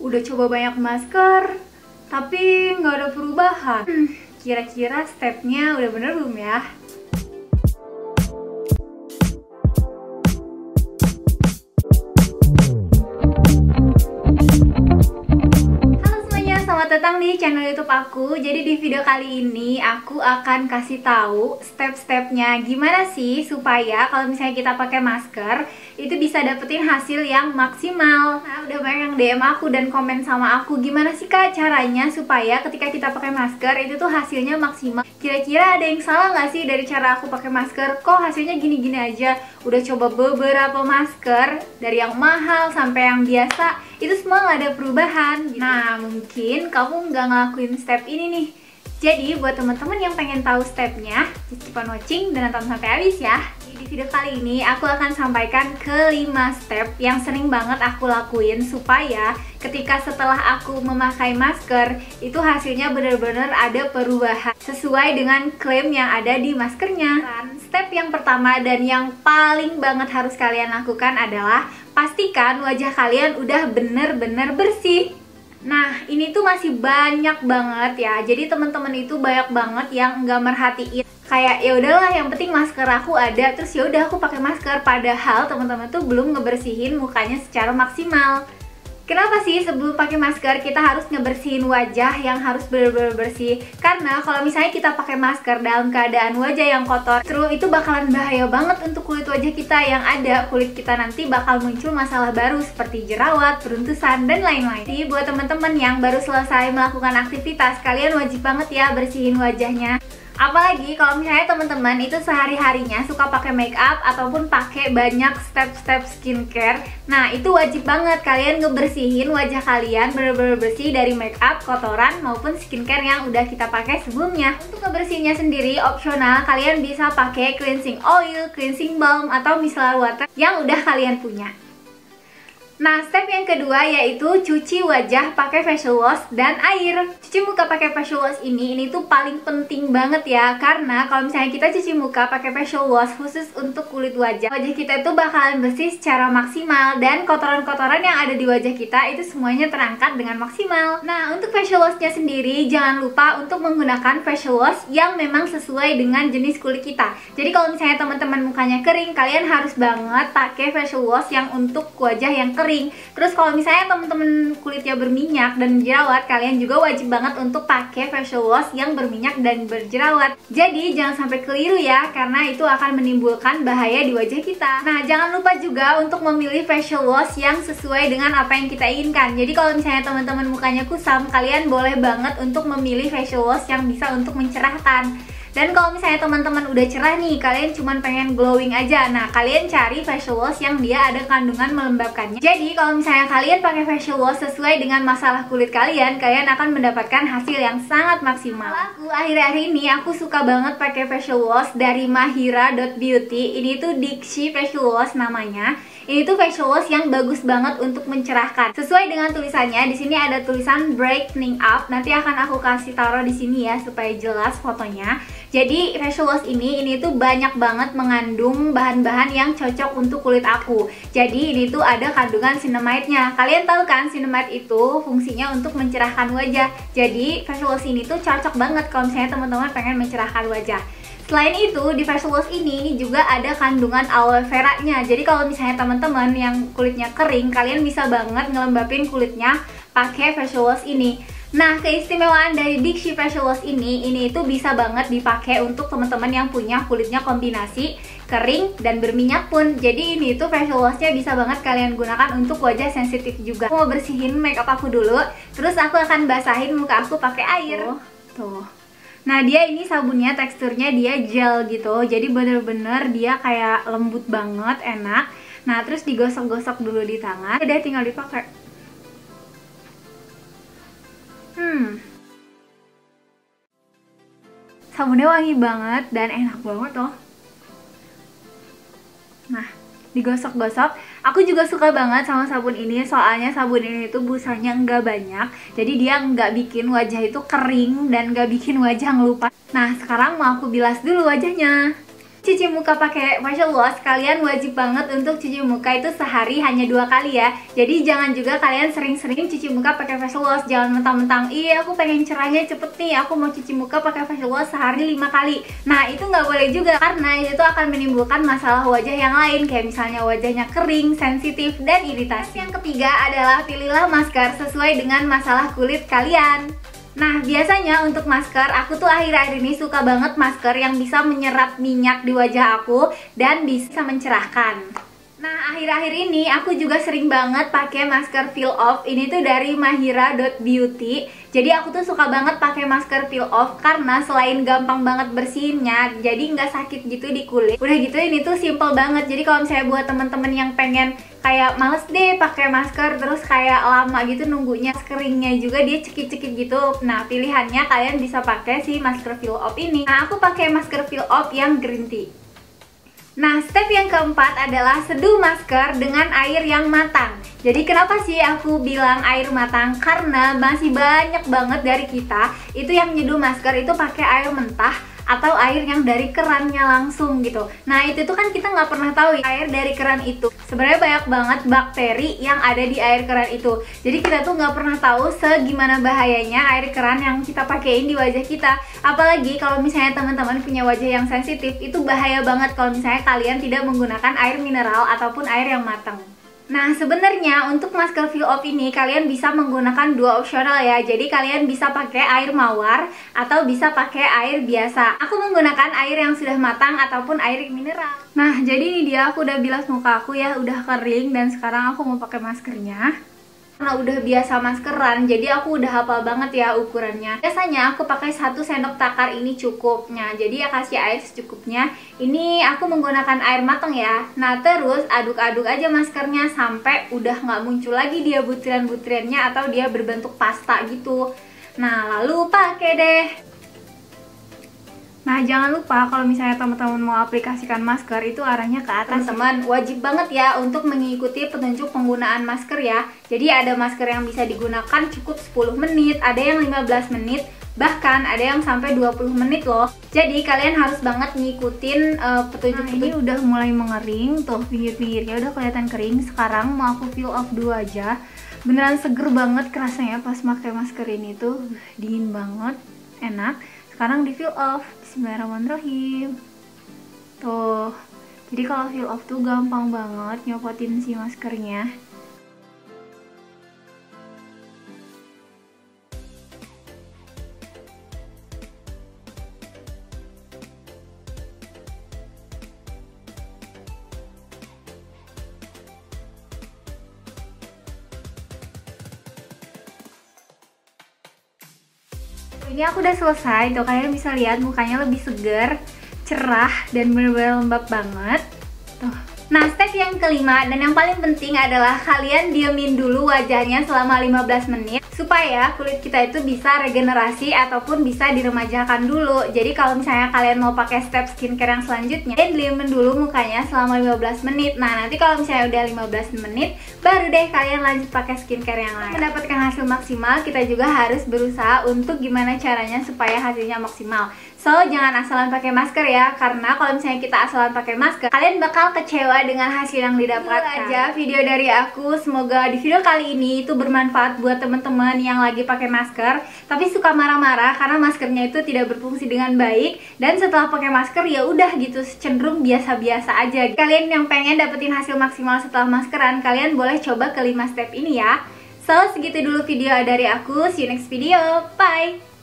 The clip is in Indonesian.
Udah coba banyak masker, tapi nggak ada perubahan. Kira-kira stepnya udah bener belum ya? Selamat datang di channel YouTube aku. Jadi di video kali ini aku akan kasih tahu step-stepnya gimana sih supaya kalau misalnya kita pakai masker itu bisa dapetin hasil yang maksimal. Nah, udah banyak yang DM aku dan komen sama aku, gimana sih Kak caranya supaya ketika kita pakai masker itu tuh hasilnya maksimal. Kira-kira ada yang salah nggak sih dari cara aku pakai masker? Kok hasilnya gini-gini aja? Udah coba beberapa masker dari yang mahal sampai yang biasa, itu semua nggak ada perubahan gitu. Nah, mungkin kamu nggak ngelakuin step ini nih. Jadi buat teman-teman yang pengen tahu stepnya, keep on watching dan nonton sampai habis ya. Di video kali ini aku akan sampaikan ke 5 step yang sering banget aku lakuin supaya ketika setelah aku memakai masker itu hasilnya benar-benar ada perubahan sesuai dengan klaim yang ada di maskernya. Step yang pertama dan yang paling banget harus kalian lakukan adalah pastikan wajah kalian udah bener-bener bersih. Nah, ini tuh masih banyak banget ya. Jadi teman-teman itu banyak banget yang nggak merhatiin. Kayak ya udahlah, yang penting masker aku ada, terus ya udah aku pakai masker. Padahal teman-teman tuh belum ngebersihin mukanya secara maksimal. Kenapa sih sebelum pakai masker kita harus ngebersihin wajah yang harus benar-benar bersih? Karena kalau misalnya kita pakai masker dalam keadaan wajah yang kotor, terus itu bakalan bahaya banget untuk kulit wajah kita yang ada. Kulit kita nanti bakal muncul masalah baru seperti jerawat, beruntusan, dan lain-lain. Jadi buat teman-teman yang baru selesai melakukan aktivitas, kalian wajib banget ya bersihin wajahnya. Apalagi kalau misalnya teman-teman itu sehari-harinya suka pakai make up ataupun pakai banyak step-step skincare. Nah, itu wajib banget kalian ngebersihin wajah kalian bener-bener bersih dari make up, kotoran maupun skincare yang udah kita pakai sebelumnya. Untuk ngebersihinnya sendiri opsional, kalian bisa pakai cleansing oil, cleansing balm atau micellar water yang udah kalian punya. Nah, step yang kedua yaitu cuci wajah pakai facial wash dan air. Cuci muka pakai facial wash ini tuh paling penting banget ya. Karena kalau misalnya kita cuci muka pakai facial wash khusus untuk kulit wajah kita itu bakalan bersih secara maksimal. Dan kotoran-kotoran yang ada di wajah kita itu semuanya terangkat dengan maksimal. Nah, untuk facial washnya sendiri jangan lupa untuk menggunakan facial wash yang memang sesuai dengan jenis kulit kita. Jadi kalau misalnya teman-teman mukanya kering, kalian harus banget pakai facial wash yang untuk wajah yang kering. Terus kalau misalnya teman-teman kulitnya berminyak dan berjerawat, kalian juga wajib banget untuk pakai facial wash yang berminyak dan berjerawat. Jadi jangan sampai keliru ya, karena itu akan menimbulkan bahaya di wajah kita. Nah, jangan lupa juga untuk memilih facial wash yang sesuai dengan apa yang kita inginkan. Jadi kalau misalnya teman-teman mukanya kusam, kalian boleh banget untuk memilih facial wash yang bisa untuk mencerahkan. Dan kalau misalnya teman-teman udah cerah nih, kalian cuma pengen glowing aja, nah kalian cari facial wash yang dia ada kandungan melembabkannya. Jadi kalau misalnya kalian pakai facial wash sesuai dengan masalah kulit kalian, kalian akan mendapatkan hasil yang sangat maksimal. Aku akhir-akhir ini aku suka banget pakai facial wash dari Mahira.beauty. Ini tuh Dixie facial wash namanya. Ini tuh facial wash yang bagus banget untuk mencerahkan. Sesuai dengan tulisannya, di sini ada tulisan brightening up. Nanti akan aku kasih taruh di sini ya supaya jelas fotonya. Jadi facial wash ini tuh banyak banget mengandung bahan-bahan yang cocok untuk kulit aku. Jadi ini tuh ada kandungan cinnamide-nya. Kalian tahu kan cinnamide itu fungsinya untuk mencerahkan wajah. Jadi facial wash ini tuh cocok banget kalau misalnya teman-teman pengen mencerahkan wajah. Selain itu, di facial wash ini juga ada kandungan aloe vera-nya. Jadi kalau misalnya teman-teman yang kulitnya kering, kalian bisa banget ngelembapin kulitnya pakai facial wash ini. Nah, keistimewaan dari Dixie facial wash ini itu bisa banget dipakai untuk teman-teman yang punya kulitnya kombinasi kering dan berminyak pun. Jadi ini tuh facial washnya bisa banget kalian gunakan untuk wajah sensitif juga. Aku mau bersihin makeup aku dulu, terus aku akan basahin muka aku pakai air. Tuh. Nah, dia ini sabunnya teksturnya dia gel gitu. Jadi bener-bener dia kayak lembut banget, enak. Nah, terus digosok-gosok dulu di tangan. Udah tinggal dipakai. Sabunnya wangi banget dan enak banget loh. Nah, digosok-gosok. Aku juga suka banget sama sabun ini, soalnya sabun ini tuh busanya nggak banyak, jadi dia nggak bikin wajah itu kering dan nggak bikin wajah ngelupas. Nah, sekarang mau aku bilas dulu wajahnya. Cuci muka pakai facial wash, kalian wajib banget untuk cuci muka itu sehari hanya 2 kali ya. Jadi jangan juga kalian sering-sering cuci muka pakai facial wash. Jangan mentang-mentang, iya aku pengen cerahnya cepet nih, aku mau cuci muka pakai facial wash sehari 5 kali. Nah itu nggak boleh juga, karena itu tuh akan menimbulkan masalah wajah yang lain, kayak misalnya wajahnya kering, sensitif, dan iritasi. Yang ketiga adalah pilihlah masker sesuai dengan masalah kulit kalian. Nah, biasanya untuk masker, aku tuh akhir-akhir ini suka banget masker yang bisa menyerap minyak di wajah aku dan bisa mencerahkan. Nah, akhir-akhir ini aku juga sering banget pakai masker peel off. Ini tuh dari mahira.beauty. Jadi aku tuh suka banget pakai masker peel off karena selain gampang banget bersihinnya, jadi nggak sakit gitu di kulit. Udah gitu ini tuh simple banget. Jadi kalau misalnya buat temen-temen yang pengen kayak males deh pakai masker terus kayak lama gitu nunggunya keringnya juga dia cekit-cekit gitu. Nah, pilihannya kalian bisa pakai si masker peel off ini. Nah, aku pakai masker peel off yang green tea. Nah, step yang keempat adalah seduh masker dengan air yang matang. Jadi kenapa sih aku bilang air matang? Karena masih banyak banget dari kita itu yang nyeduh masker itu pakai air mentah atau air yang dari kerannya langsung gitu. Nah itu tuh kan kita nggak pernah tahu air dari keran itu sebenarnya banyak banget bakteri yang ada di air keran itu. Jadi kita tuh nggak pernah tahu segimana bahayanya air keran yang kita pakein di wajah kita. Apalagi kalau misalnya teman-teman punya wajah yang sensitif, itu bahaya banget kalau misalnya kalian tidak menggunakan air mineral ataupun air yang matang. Nah, sebenarnya untuk masker peel off ini kalian bisa menggunakan 2 opsional ya. Jadi kalian bisa pakai air mawar atau bisa pakai air biasa. Aku menggunakan air yang sudah matang ataupun air mineral. Nah, jadi ini dia, aku udah bilas muka aku ya, udah kering dan sekarang aku mau pakai maskernya. Karena udah biasa maskeran, jadi aku udah hafal banget ya ukurannya. Biasanya aku pakai 1 sendok takar ini cukupnya. Jadi ya kasih air secukupnya. Ini aku menggunakan air matang ya. Nah terus aduk-aduk aja maskernya sampai udah nggak muncul lagi dia butiran-butirannya atau dia berbentuk pasta gitu. Nah lalu pakai deh. Nah jangan lupa kalau misalnya teman-teman mau aplikasikan masker itu arahnya ke atas. Teman-teman wajib banget ya untuk mengikuti petunjuk penggunaan masker ya. Jadi ada masker yang bisa digunakan cukup 10 menit, ada yang 15 menit, bahkan ada yang sampai 20 menit loh. Jadi kalian harus banget ngikutin petunjuk. Nah, ini udah mulai mengering tuh, pinggir-pinggirnya udah kelihatan kering. Sekarang mau aku peel off dulu aja. Beneran seger banget kerasanya pas pakai masker ini tuh, dingin banget, enak. Sekarang di peel off. Bismillahirrahmanirrahim. Tuh, jadi kalau peel off tuh gampang banget nyopotin si maskernya. Ini aku udah selesai, tuh kalian bisa lihat mukanya lebih segar, cerah, dan bener-bener lembab banget. Tuh. Nah, step yang kelima dan yang paling penting adalah kalian diemin dulu wajahnya selama 15 menit supaya kulit kita itu bisa regenerasi ataupun bisa diremajakan dulu. Jadi kalau misalnya kalian mau pakai step skincare yang selanjutnya, kalian diemin dulu mukanya selama 15 menit. Nah, nanti kalau misalnya udah 15 menit, baru deh kalian lanjut pakai skincare yang lain. Mendapatkan hasil maksimal, kita juga harus berusaha untuk gimana caranya supaya hasilnya maksimal. So, jangan asalan pakai masker ya, karena kalau misalnya kita asalan pakai masker, kalian bakal kecewa dengan hasil yang didapatkan. Itu aja video dari aku. Semoga di video kali ini itu bermanfaat buat teman-teman yang lagi pakai masker, tapi suka marah-marah karena maskernya itu tidak berfungsi dengan baik. Dan setelah pakai masker ya udah gitu, cenderung biasa-biasa aja. Kalian yang pengen dapetin hasil maksimal setelah maskeran, kalian boleh coba ke 5 step ini ya. So, segitu dulu video dari aku. See you next video. Bye!